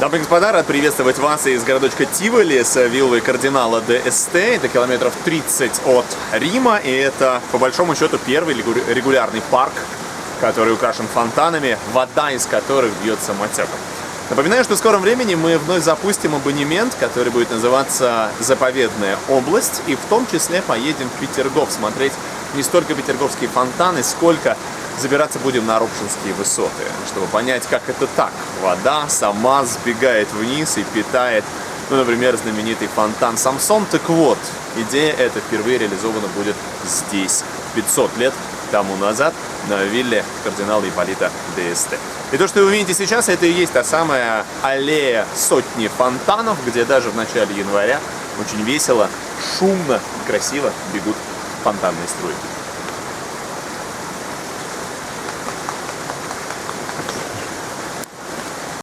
Дамы и господа, рад приветствовать вас из городочка Тиволи с виллой кардинала ДСТ. Это километров 30 от Рима, и это, по большому счету, первый регулярный парк, который украшен фонтанами, вода из которых бьет самотеком. Напоминаю, что в скором времени мы вновь запустим абонемент, который будет называться «Заповедная область», и в том числе поедем в Петергоф смотреть не столько петерговские фонтаны, сколько забираться будем на Ропшинские высоты, чтобы понять, как это так. Вода сама сбегает вниз и питает, например, знаменитый фонтан Самсон. Так вот, идея эта впервые реализована будет здесь, 500 лет тому назад, на вилле кардинала Ипполита ДСТ. И то, что вы видите сейчас, это и есть та самая аллея сотни фонтанов, где даже в начале января очень весело, шумно и красиво бегут фонтанные струи.